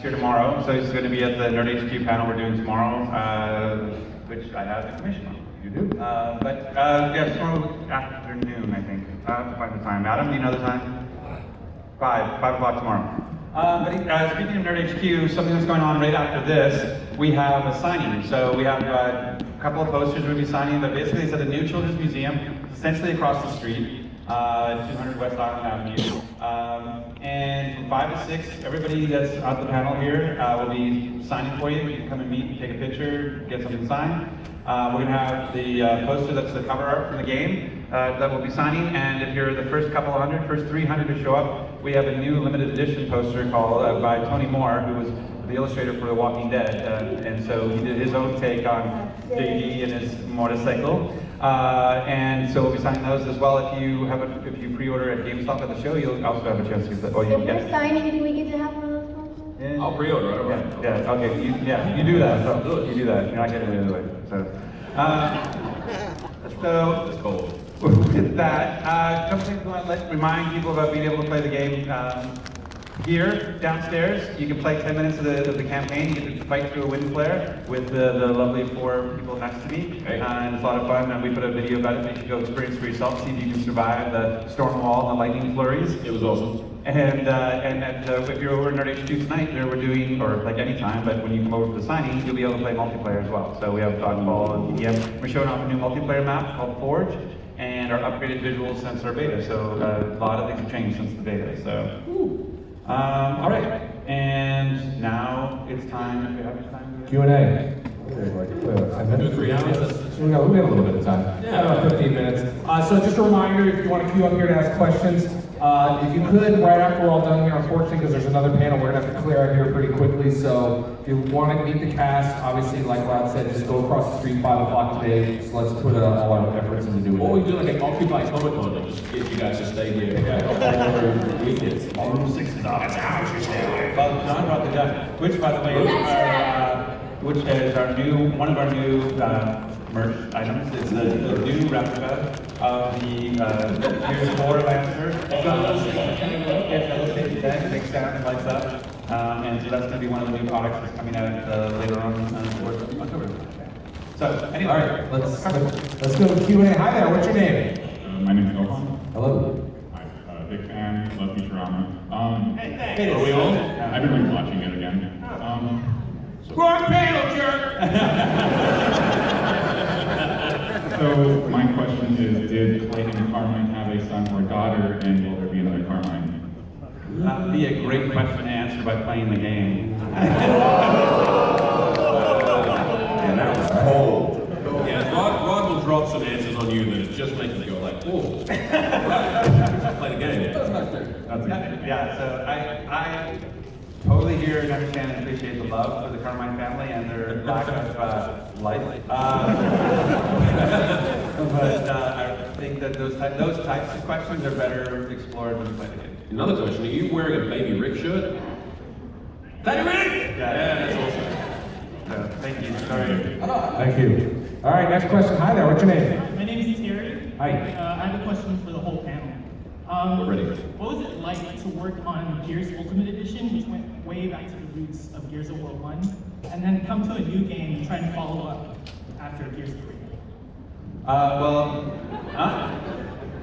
here tomorrow, so he's going to be at the Nerd HQ panel we're doing tomorrow, which I have information on. You do? Yeah, tomorrow afternoon, I think. I have to find the time. Adam, do you know the time? 5 o'clock tomorrow. Speaking of Nerd HQ, something that's going on right after this, we have a signing. So we have a couple of posters we'll be signing, but basically it's at the new Children's Museum, essentially across the street, 200 West Island Avenue. And from 5 to 6, everybody that's at the panel here will be signing for you. You can come and meet, take a picture, get something signed. We're going to have the poster that's the cover art from the game that we'll be signing, and if you're the first first 300 to show up, we have a new limited edition poster called by Tony Moore, who was the illustrator for The Walking Dead, and so he did his own take on JD and his motorcycle. And so we'll be signing those as well. If you pre-order at GameStop at the show, you'll also have a chance to get that. If we're signing, do we get to have one of those posters? Yeah. I'll pre-order it. Right? Yeah. Okay. You do that. So, you do that. You're not getting it anyway. So. It's cold. With that, a couple things I want to remind people about being able to play the game. Here, downstairs, you can play 10 minutes of the campaign. You get to fight through a wind flare with the lovely 4 people next to me. Okay. And it's a lot of fun, and we put a video about it. You can go experience for yourself, see if you can survive the storm wall and the lightning flurries. It was awesome. And if you're over in Nerd HQ tonight, we're doing, or like any time, but when you come over for the signing, you'll be able to play multiplayer as well. So we have Dodgeball and EDM. We're showing off a new multiplayer map called Forge, and our upgraded visuals since our beta. So a lot of things have changed since the beta. So, all right. And now it's time. If you have your time. Q&A. Do 3 hours. We got a little bit of time. Yeah. About 15 minutes. So just a reminder, if you want to queue up here to ask questions, if you could, right after we're all done here, unfortunately, because there's another panel, we're going to have to clear out here pretty quickly. So if you want to meet the cast, obviously, like Rod said, just go across the street 5 o'clock today. So let's put all our efforts into doing it. Or we do like an Occupy Comic Con and just get you guys to stay here. Yeah. Weekends. All room 6 is off. That's how you stay away. Well, John brought the gun, which, by the way, which is one of our new merch items. It's the new replica of the Gears 4 Lancer. It's got a little safety tag, big sound, lights up, and so that's going to be one of the new products that's coming out later on towards October. So anyway, All right, let's go to Q&A. Hi there, what's your name? My name is Gohan. Hello. I'm a big fan, love Futurama. hey, Are we on? I've been rewatching it again. Wrong panel, jerk! So my question is, did Clayton and Carmine have a son or daughter, and will there be another Carmine? That would be a great question to answer by playing the game. Yeah, that was cold. Yeah, Rod will drop some answers on you that just make you go like, whoa. Just play the game. That's it. Yeah, so I totally hear and understand and appreciate the love for the Carmine family and their lack of life. But I think that those types of questions are better explored when you play the game. Another question, are you wearing a Baby Rick shirt? Baby Rick! Yeah, that's awesome. So, thank you. Sorry. Thank you. All right, next question. Hi there, what's your name? My name is Terry. Hi. I have a question for the whole panel. We're ready. What was it like to work on Gears Ultimate Edition, which went way back to the roots of Gears of War 1, and then come to a new game and try and follow up after Gears 3?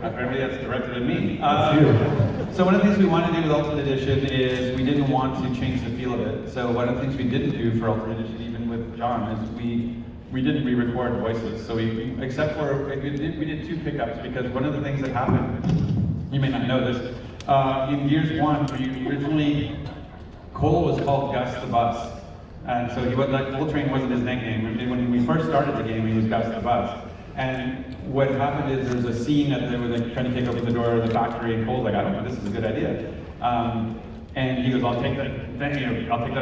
Apparently that's directed at me. It's So one of the things we wanted to do with Ultimate Edition is we didn't want to change the feel of it. So one of the things we didn't do for Ultimate Edition, even with John, is we didn't re-record voices. So we except for, we did 2 pickups, because one of the things that happened, you may not know this, in Gears 1, we originally, Cole was called Gus the Bus. And so he was like, Coltrane wasn't his nickname. And when we first started the game, he was Gus the Bus. And what happened is there was a scene that they were like trying to take open the door of the factory, and Cole's like, I don't know, this is a good idea. And he goes, I'll take that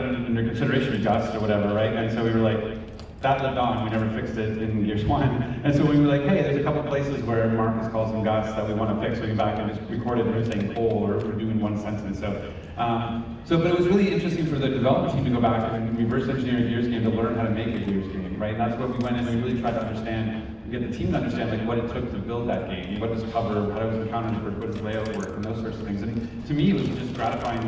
into consideration, Gus, or whatever, right? And so we were like, that lived on, we never fixed it in Gears 1. And so we were like, hey, there's a couple places where Marcus calls him Gus that we want to fix, so we go back and just recorded him saying Cole, or we're doing one sentence. But it was really interesting for the development team to go back and reverse engineer a Gears game to learn how to make a Gears game, right? And that's what we went in and we really tried to understand, get the team to understand like what it took to build that game, what does cover, how does the counters work, what does layout work, and those sorts of things. And to me, it was just gratifying.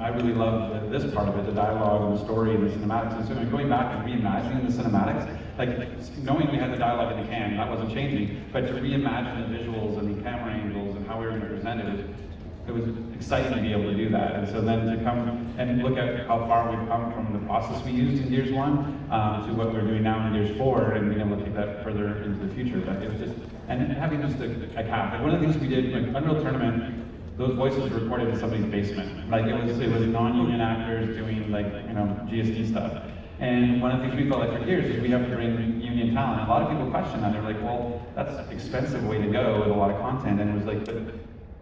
I really love this part of it, the dialogue and the story and the cinematics. And so going back and reimagining the cinematics, like knowing we had the dialogue in the can, that wasn't changing, but to reimagine the visuals and the camera angles and how we were going to present it was exciting to be able to do that. And so then to come and look at how far we've come from the process we used in Gears 1 to what we're doing now in Gears 4 and being able to take that further into the future. But it was just, and having just a cast. Like one of the things we did, like Unreal Tournament, those voices were recorded in somebody's basement. Like it was non-union actors doing like, GSD stuff. And one of the things we felt like for Gears is we have to bring union talent. A lot of people question that. They're like, well, that's an expensive way to go with a lot of content. And it was like, but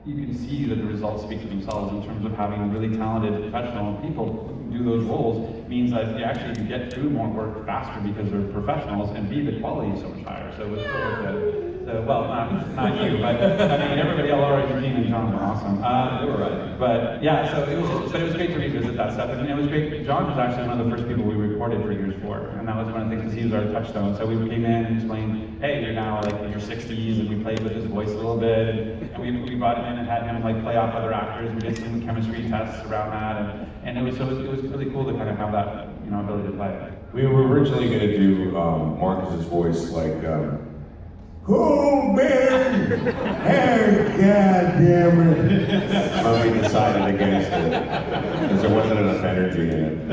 you can see that the results speak for themselves in terms of having really talented professional people do those roles means that you actually can get through more work faster because they're professionals, and B, the quality is so much higher. So it was sort of well, not you, but I mean everybody else already, Gene and John were awesome. They were right. But yeah, so it was great to revisit that stuff, and it was great. John was actually one of the first people we recorded for Gears 4, and that was one of the things because he was our touchstone. So we came in and explained, hey, you're now like in your 60s, and we played with his voice a little bit, and we brought him in and had him like play off other actors. We did some chemistry tests around that, and it was really cool to kind of have that ability to play. We were originally going to do Marcus's voice like, "Who man? Hey, goddamn it!" But we decided against it because there wasn't enough energy in it.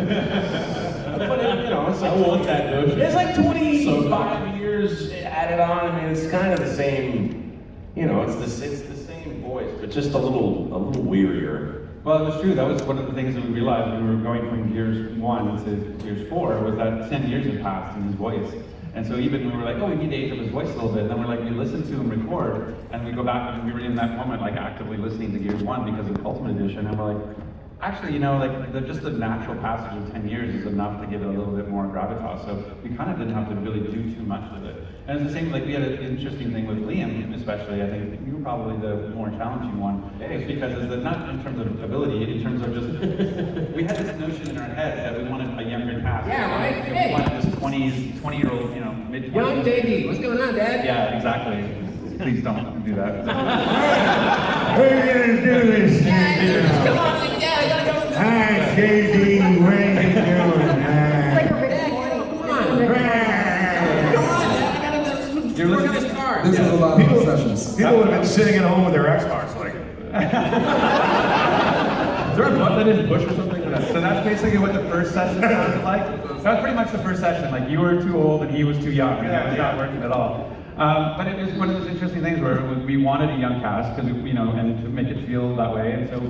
But it's like I want that notion. It's like 25 years added on. I mean, it's kind of the same. It's the same voice, but just a little weirier. Well, it was true. That was one of the things that we realized when we were going from Gears 1 to Gears 4 was that 10 years had passed in his voice. And so even when we were like, oh, we need to age up his voice a little bit, and then we're like, we listen to him record, and we go back and we were in that moment like actively listening to Gears 1 because of Ultimate Edition, and we're like, actually, just the natural passage of 10 years is enough to give it a little bit more gravitas. So we kind of didn't have to really do too much with it. And it's the same, like we had an interesting thing with Liam, especially. I think you were probably the more challenging one, just because not in terms of ability, in terms of just we had this notion in our head that we wanted a younger cast. Yeah, right. And Hey. we wanted this 20-year-old, mid-20s. Young JD, what's going on, Dad? Yeah, exactly. Please don't do that. We're gonna do this. Come on, like, Dad, I gotta go. Hi, JD. What are you doing? It's like a Rick Dad, and come Morty. on. Come on, Dad, I gotta go. Work on this car. This is a lot of sessions. People would have been sitting at home with their Xbox like. Is there a button I didn't push or something? So that's basically what the first session sounded like. That was pretty much the first session. Like you were too old and he was too young, and it was not working at all. But it was one of those interesting things where we wanted a young cast because and to make it feel that way. And so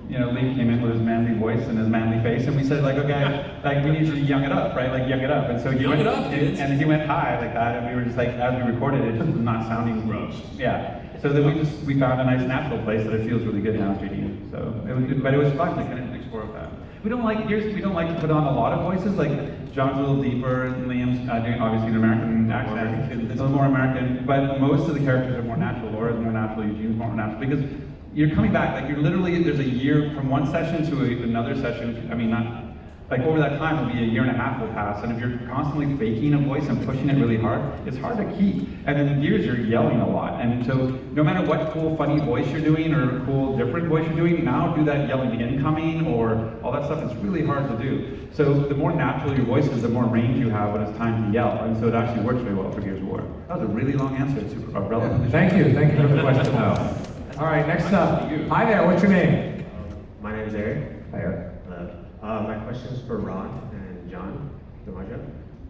Lee came in with his manly voice and his manly face, and we said like, okay, like we need you to young it up, right? Like young it up. And so he Young went it up, kids. and he went high like that, and we were just like, as we recorded it, just was not sounding Gross. Yeah. So then we found a nice natural place that it feels really good now, 3D. So it was fun to kind of explore with that. We don't like to put on a lot of voices. Like John's a little deeper, and Liam's doing obviously an American accent. It's a little more American, but most of the characters are more natural. Laura's more natural, Eugene's more natural, because you're coming back. Like you're literally there's a year from one session to another session. I mean, not like over that time will be a year and a half will pass, and if you're constantly faking a voice and pushing it really hard, it's hard to keep. And then in Gears, you're yelling a lot, and so no matter what cool, funny voice you're doing or cool, different voice you're doing, now do that yelling incoming or all that stuff. It's really hard to do. So the more natural your voice is, the more range you have when it's time to yell, and so it actually works very well for Gears of War. That was a really long answer. It's super relevant. Thank you for the question though. All right, next up. Hi there, what's your name? My name's Eric. Hi, Eric. My question is for Ron and John DiMaggio.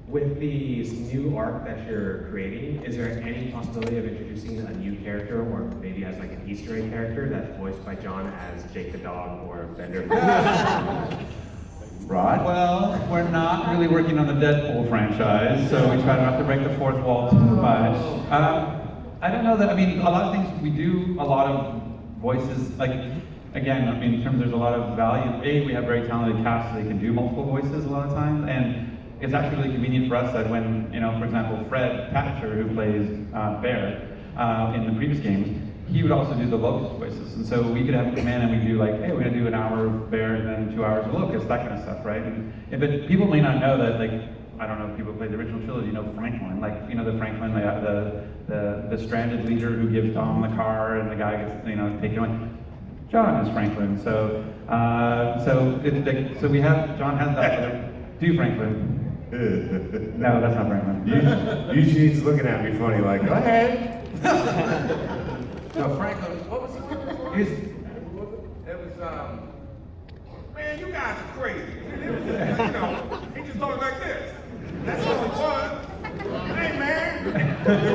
With the new arc that you're creating, is there any possibility of introducing a new character, or maybe as like an Easter egg character that's voiced by John as Jake the dog or Bender? Rod? Well, we're not really working on the Deadpool franchise, so we try not to break the fourth wall too much. I don't know that, I mean, a lot of things, we do a lot of voices, like, again, I mean, in terms there's a lot of value. We have very talented casts, so they can do multiple voices a lot of times, and it's actually really convenient for us that when, for example, Fred Patcher, who plays Bear in the previous games, he would also do the Locust voices. And so we could have him come in and we do like, hey, we're gonna do an hour of Bear and then 2 hours of Locust, that kind of stuff, right? But people may not know that, like, I don't know if people play the original trilogy, Franklin, like, the Franklin, the stranded leader who gives Dom the car and the guy gets, taken away. John is Franklin. So so we have John has that. Do Franklin? No, that's not Franklin. Usually he's looking at me funny, like, go ahead. No, Franklin, what was it? It was, man, you guys are crazy. It was, you know, he just talked like this. That's all it was. Hey, man,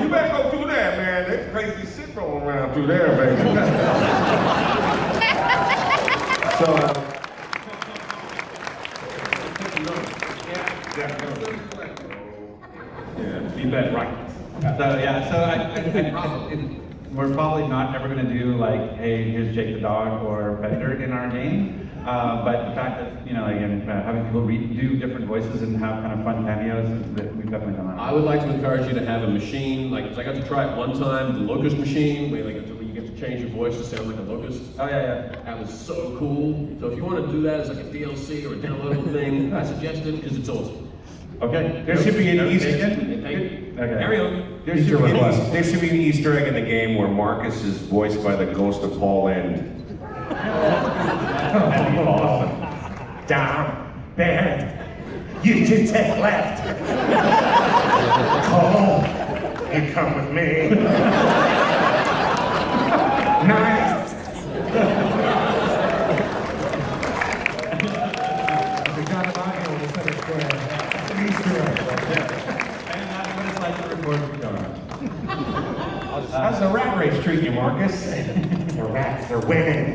you better go through there, man. There's crazy shit going around through there, baby. So, You bet, right. So yeah, so we're probably not ever going to do like, hey, here's Jake the dog or Predator in our game. But the fact that, you know, again, having people do different voices and have kind of fun cameos, we've definitely done that. I would like to encourage you to have a machine, like, 'cause I got to try it one time, the locust machine, where you get to change your voice to sound like a locust. Oh yeah. That was so cool. So if you want to do that as like a DLC or a downloadable thing, I suggest it because it's awesome. Okay. there should be an Easter egg. Thank you. Okay. Carry on. There should be an Easter egg in the game where Marcus is voiced by the ghost of Paul End. That'd be awesome. Down, bad. You can take left. Cole, you come with me. Nice. We got him out here with the center square. That's an Easter egg. And that's what it's like to record for John. How's the rat race treat you, Marcus? The rats are winning.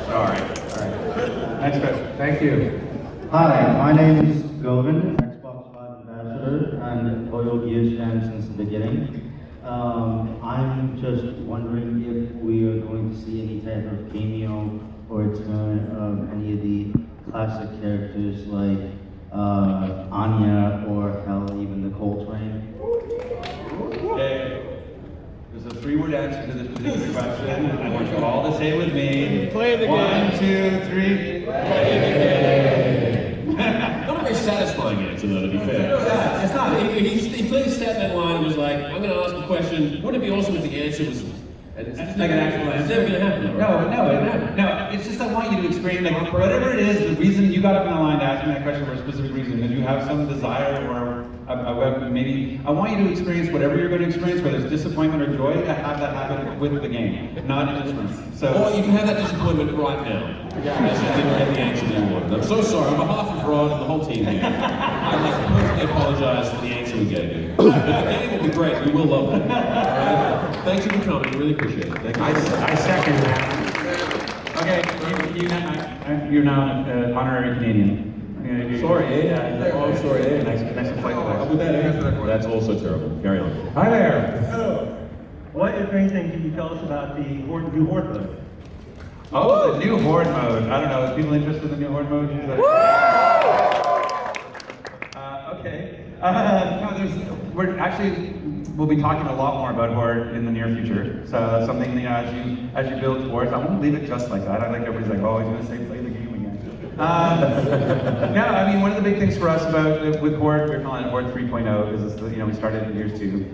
Sorry. Next question. Thank you. Hi, my name is Govind, Xbox Live Ambassador and loyal Gears fan since the beginning. I'm just wondering if we are going to see any type of cameo or return of any of the classic characters like Anya or hell, even the Coltrane. Okay. There's a 3-word answer to this particular question. I want you all to say it with me. Play the game. 1, 2, 3. Not a very satisfying answer, though, to be fair. Yeah, it's not. He clearly sat that line and was like, I'm going to ask a question. Wouldn't it be awesome if the answer was... It's like an actual It's answer. never going to happen, though. No, it's just I want you to experience, like, whatever it is, the reason you got up in the line to ask me that question for a specific reason, that you have some desire or maybe, I want you to experience whatever you're going to experience, whether it's disappointment or joy, to have that happen with the game, not in difference. So, Or you can have that disappointment right now. As you didn't get the answer that you wanted. I'm so sorry. On behalf of Rod and the whole team here, I'd like to personally apologize for the answer we gave you. But the game will be great. We will love it. All right? Thank you for coming. Really appreciate it. Thank you. I second that. okay, you're now an honorary Canadian. Sorry, Yeah. Oh, sorry, Nice to fight How would that answer? That's also terrible. Carry on. Hi there. Hello. What, if anything, can you tell us about the new Horde mode? Oh, the new Horde mode. I don't know. Is people interested in the new Horde mode? Okay. We'll be talking a lot more about Horde in the near future. So that's something, you know, as you build towards. I won't leave it just like that. I like everybody's like, oh, he's going to say play the game again. No, I mean, one of the big things for us with Horde, we're calling it Horde 3.0, because you know, we started in Years 2.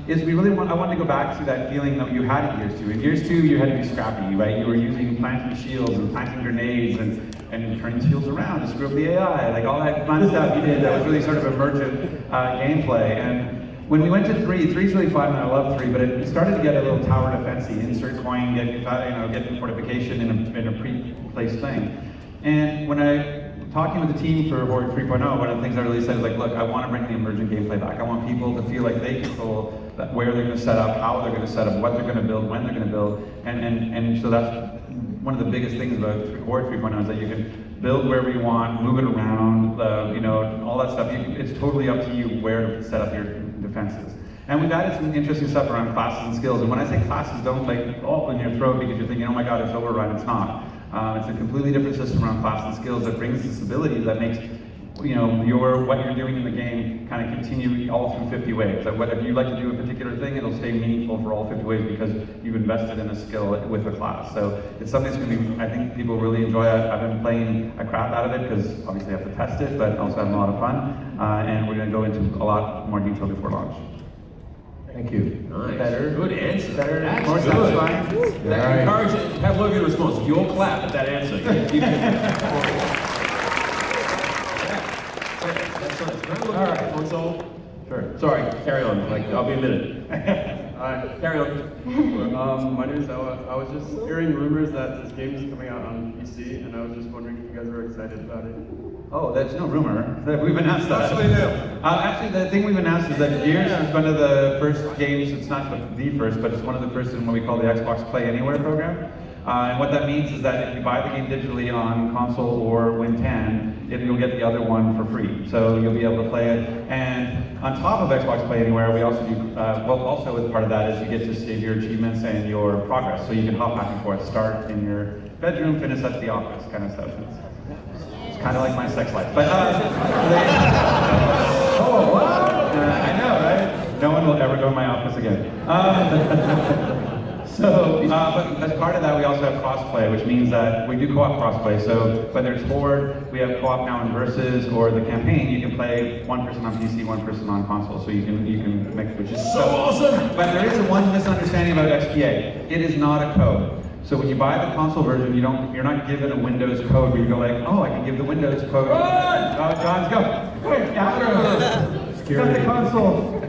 Is I wanted to go back to that feeling that you had in Years 2. In Years 2, you had to be scrappy, right? You were using planting shields and planting grenades and turning shields around to screw up the AI, like all that fun stuff you did that was really sort of emergent gameplay. And when we went to 3 is really fun, and I love 3, but it started to get a little tower defense-y, insert coin, get fortification in a pre-placed thing. And when talking with the team for Horde 3.0, one of the things I really said is like, look, I want to bring the emergent gameplay back. I want people to feel like they control where they're going to set up, how they're going to set up, what they're going to build, when they're going to build. And so that's one of the biggest things about Horde 3.0 is that you can build wherever you want, move it around, all that stuff. It's totally up to you where to set up your defenses. And we've added some interesting stuff around classes and skills. And when I say classes, don't like all in your throat because you're thinking, oh my god, it's overrun. It's not. It's a completely different system around class and skills that brings this ability that makes, what you're doing in the game kind of continue all through 50 waves. Like if you like to do a particular thing, it'll stay meaningful for all 50 waves because you've invested in a skill with a class. So it's something that's going to be, I think people really enjoy it. I've been playing a crap out of it because obviously I have to test it, but also having a lot of fun. And we're going to go into a lot more detail before launch. Thank you. Nice. Better. Good answer. Better. That's More good. satisfying. That Right. encourage have a good response. If you all clap at that answer, you can. That's nice. Can I look at the console? Sure. Sorry, carry on. Like, I'll be a minute. Hi. Carry on. My name is Ella. I was just hearing rumors that this game is coming out on PC, and I was just wondering if you guys were excited about it. Oh, that's no rumor. We've announced that. Actually, no. Actually, the thing we've announced is that Gears is one of the first games, it's not the first, but it's one of the first in what we call the Xbox Play Anywhere program. And what that means is that if you buy the game digitally on console or Win 10, you'll get the other one for free. So you'll be able to play it. And on top of Xbox Play Anywhere, we also do, also as part of that is you get to save your achievements and your progress. So you can hop back and forth, start in your bedroom, finish at the office, kind of stuff. It's kind of like my sex life. But, oh, wow! I know, right? No one will ever go to my office again. But as part of that, we also have crossplay, which means that we do co-op crossplay. So whether it's Horde, we have co-op now in Versus, or the campaign, you can play one person on PC, one person on console. So you can make, which is so awesome. But there is one misunderstanding about XPA. It is not a code. So when you buy the console version, you're not given a Windows code where you go like, oh, I can give the Windows code. John's go. Wait, after. Got the console.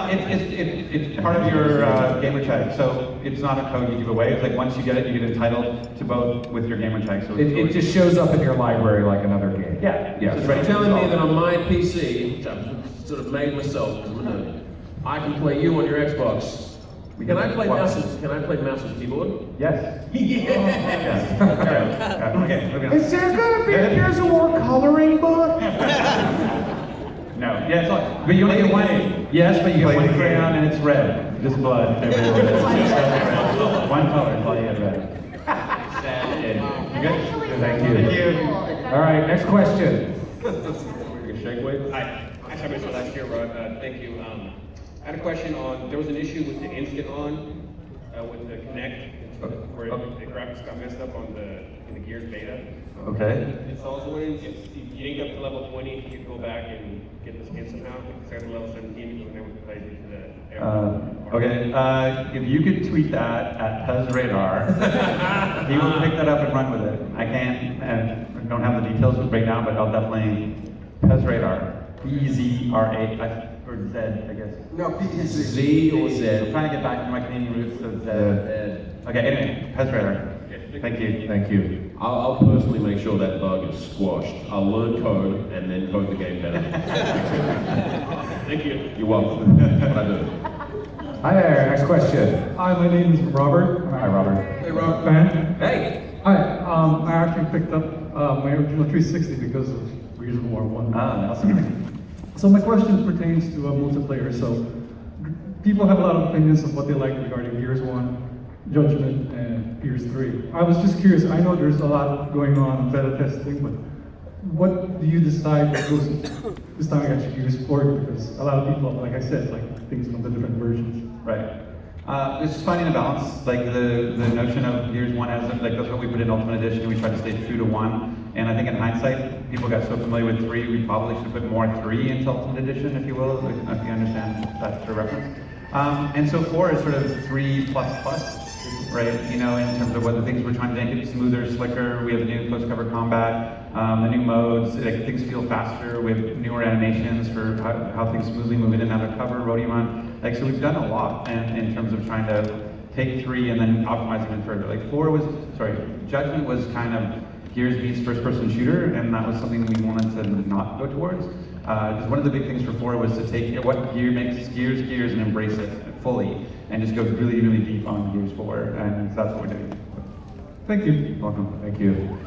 It's part of your gamer tag, so it's not a code you give away. It's like once you get it, you get entitled to both with your gamer tag. So It just shows up in your library like another game. Yeah. Yeah. So you're telling me that on my PC, which I've sort of made myself, I can play you on your Xbox. Can I play mouse and keyboard? Yes. Yes. Okay. Is there gonna be a Gears of War coloring book? No. Yeah, it's all, but you only get one. Yes, but you get one crayon and it's red. Just blood everywhere. It's just red. One color is all you get red. You good? Thank you. All right, next question. Hi, I missed last year, Rod. Thank you. I had a question on, there was an issue with the instant on with the Kinect, where the graphics got messed up in the Gears beta. Okay. So I was wondering if you didn't get up to level 20, if you could go back and get the skin somehow, because I level 17, and then we played into the Okay. If you could tweet that at PezRadar, he will pick that up and run with it. I can't, and don't have the details right now, but I'll definitely PezRadar. PZRA. Or Z, I guess. No, PEC. Z or Z? I'm trying to get back to my Canadian roots, so Z. Okay, anyway, PezRadar. Thank you. Thank you. I'll personally make sure that bug is squashed. I'll learn code and then code the game better. Thank you. You're welcome. What I do. Hi there, next question. Hi, my name is Robert. Hi, Robert. Hey, Rob. Fan. Hey! Hi, I actually picked up my original 360 because of Gears of War 1. Ah, awesome. So my question pertains to multiplayer. So people have a lot of opinions of what they like regarding Gears 1, Judgment, and Gears 3. I was just curious, I know there's a lot going on, beta testing, but what do you decide that goes this time against Gears 4? Because a lot of people, like I said, like things from the different versions. Right. It's just finding a balance. Like the notion of Gears 1 as like that's what we put in Ultimate Edition. We tried to stay true to 1. And I think in hindsight, people got so familiar with 3, we probably should put more 3 into Ultimate Edition, if you will, if you understand that sort of reference. And so 4 is sort of 3++, right? You know, in terms of what the things we're trying to make it smoother, slicker. We have the new close cover combat, the new modes, like, things feel faster. We have newer animations for how things smoothly move in and out of cover, roadie run. Like, so we've done a lot in terms of trying to take 3 and then optimize even further. Like Judgment was kind of Gears beats first-person shooter, and that was something we wanted to not go towards. Because one of the big things for 4 was to take what gear makes Gears and embrace it fully, and just go really, really deep on Gears 4, and that's what we're doing. Thank you. Welcome. Thank you.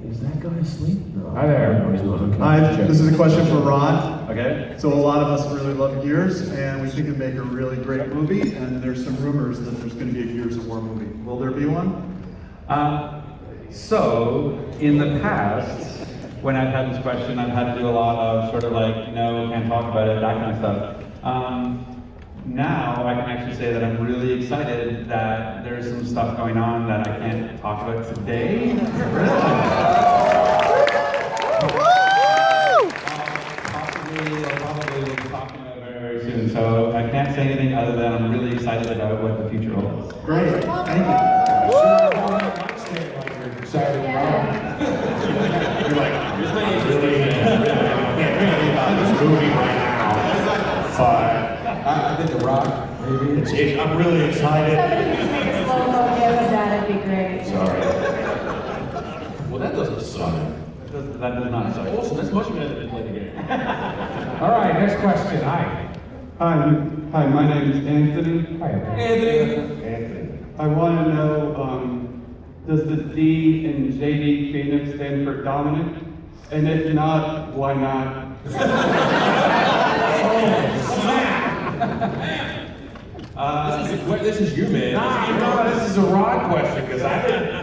Is that guy asleep? No. Hi there. No, he's not. Okay. Hi, this is a question for Ron. Okay. So a lot of us really love Gears, and we think it'd make a really great movie, and there's some rumors that there's going to be a Gears of War movie. Will there be one? So, in the past, when I've had this question, I've had to do a lot of sort of like, no, can't talk about it, that kind of stuff. Now, I can actually say that I'm really excited that there's some stuff going on that I can't talk about today. Probably we'll be talking about it very, very soon. So I can't say anything anything other than I'm really excited about what the future holds. Great, thank you. Excited about You're like, this may be really, can't really about this movie right now. But I think The Rock, maybe. I'm really excited. Somebody can make a slow-mo give of that, it'd be great. Sorry. Well, that doesn't suck. That does not suck. Awesome. That's much better than playing the game. All right, next question. Hi. Hi, my name is Anthony. Hi. Anthony. I want to know, does the D in JD Phoenix stand for dominant? And if not, why not? This is you, man. This is a Rod question because I didn't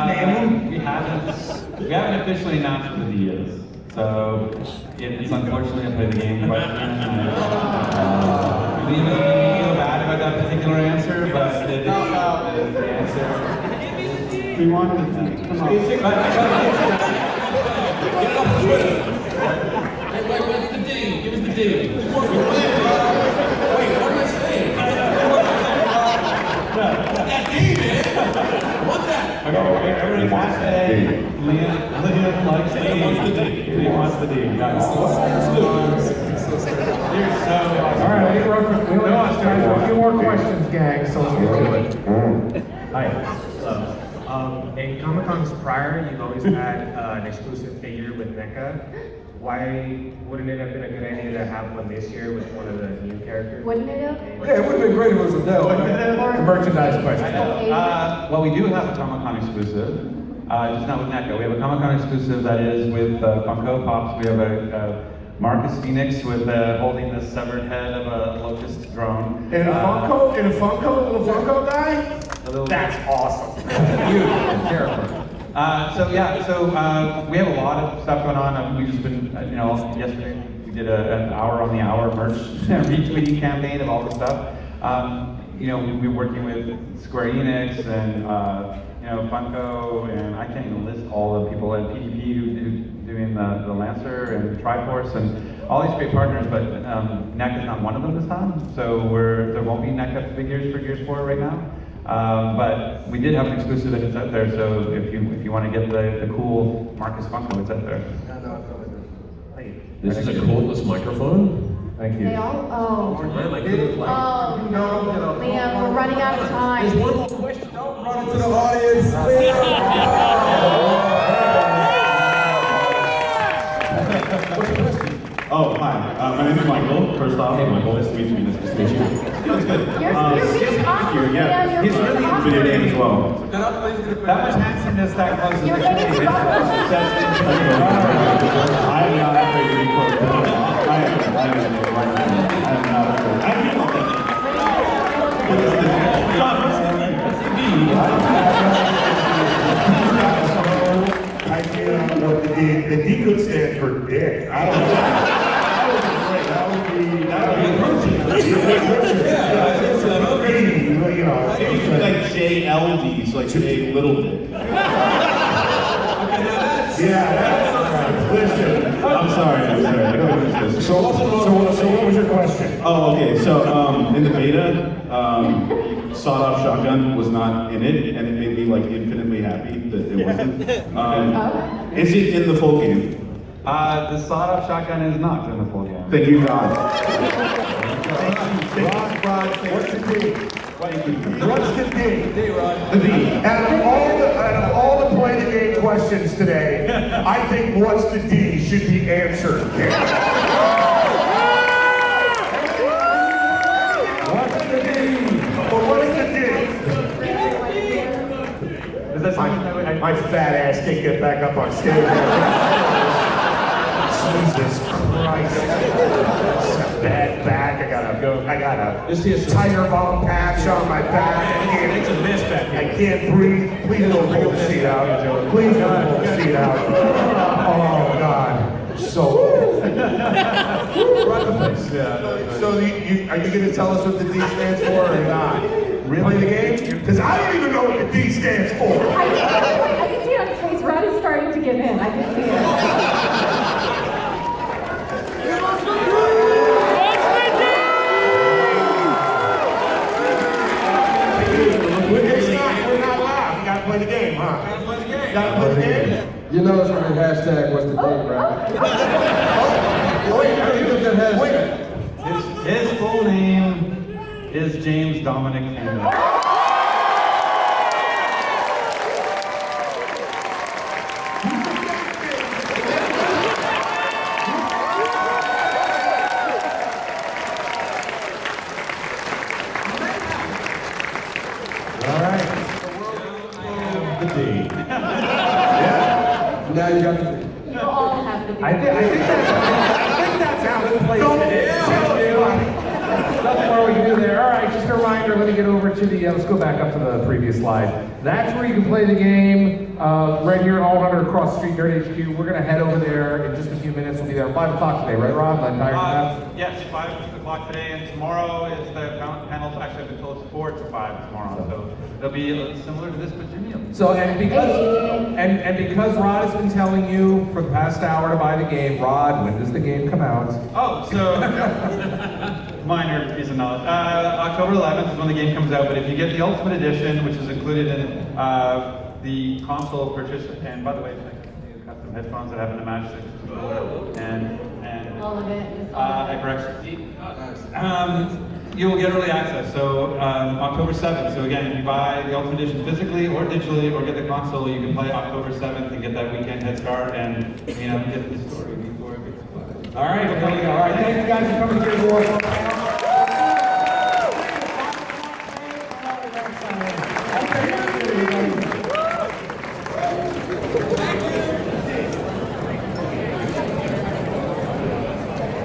name him. We haven't officially announced what the D is. So it's unfortunately a play the game question. I feel bad about that particular answer, but it is the answer. We want to, come on. Get it off the Twitter. Hey, what's the D? Give us the D. Wait, what am I saying? That D, man. What that? Okay, everybody wants A. Liam likes the D. Liam wants the D. Guys. All right, I think we're up for, we only have time for a few more questions, gang, so let's get to it. Hi. In Comic-Cons prior, you've always had an exclusive figure with NECA. Why wouldn't it have been a good idea to have one this year with one of the new characters? Wouldn't it have? Yeah, it would have been great if it was Adele. A merchandise question. Well, we do have a Comic-Con exclusive, just not with NECA. We have a Comic-Con exclusive that is with Funko Pops. We have a Marcus Phoenix with holding the severed head of a locust drone. In a Funko, little Funko guy? That's awesome. Huge, terrifying. So we have a lot of stuff going on. We've just been, yesterday we did an hour on the hour merch retweeting campaign of all the stuff. We're working with Square Enix and Funko, and I can't even list all the people at PDP who doing the Lancer and Triforce and all these great partners, but NECA is not one of them this time. So there won't be NECA figures for Gears 4 right now. But we did have an exclusive and it's out there, so if you want to get the cool Marcus Funko, it's out there. This is a cordless microphone. Thank you. They all, Man, I couldn't play. Liam, we're running out of There's time. one more question. Don't run To the audience, Oh, hi. My name is Michael. First off, Hey, Michael. nice to meet you. Nice to meet you. That's good. You're really awesome, Yeah, Liam. he's You're really really video awesome. game as well. That much handsomeness, that close. You're making some I am not afraid to be quoted. I am not afraid. I do not. I can't know the D could stand for dick. I don't know. That would be Like JLD, so like J Little Dick. Yeah, that's listen. I'm sorry. I don't know this. So what was your question? Oh, okay. So in the beta, sawed-off shotgun was not in it, and it made me like infinitely happy that it wasn't. Is it in the full game? The sawed-off shotgun is not in the full game. Thank you, God. What's the D? What's the D? The D. Out of all the play the game questions today, I think what's the D should be answered. What's the D? But what is the D? Is that something that would... My fat ass can't get back up on stage. Jesus Christ. It's a bad back. I got a tiger bomb patch on my back. I can't breathe. Please don't pull the seat out. Please don't pull the seat out. Oh God. So So are you going to tell us what the D stands for or not? Really the game? Because I don't even know what the D stands for. I can see it on his face. Rod is starting to give in. I can see it. Got to play the game. You know it's gonna be hashtag what's the date, right? Wait, how do you get that hashtag? His full name is James Dominic Campbell. Now you got the You all have to do I think that's how this place is. Nothing more we can do there. All right, just a reminder, let me get over to the, let's go back up to the previous slide. That's where you can play the game, right here in All Hunter across the street, Nerd HQ. We're gonna head over there in just a few minutes. We'll be there at 5 o'clock today, right, Rob? The entire class? Yes, 5 o'clock today, and tomorrow is the panels. Actually, I've been told it's 4 to 5 tomorrow, so it'll be similar to this, but Jimmy. So, and because Rod has been telling you for the past hour to buy the game, Rod, when does the game come out? Oh, so minor piece of knowledge. October 11th is when the game comes out, but if you get the Ultimate Edition, which is included in the console purchase, and by the way, check the custom headphones that happen to match this, and all of it. Just all of it. You'll get early access. So October 7th. So again, if you buy the Ultimate Edition physically or digitally, or get the console, you can play October 7th and get that weekend head start, and get the story before it gets played. All right, well, there you go. All right, thank you guys for coming to the World Cup panel.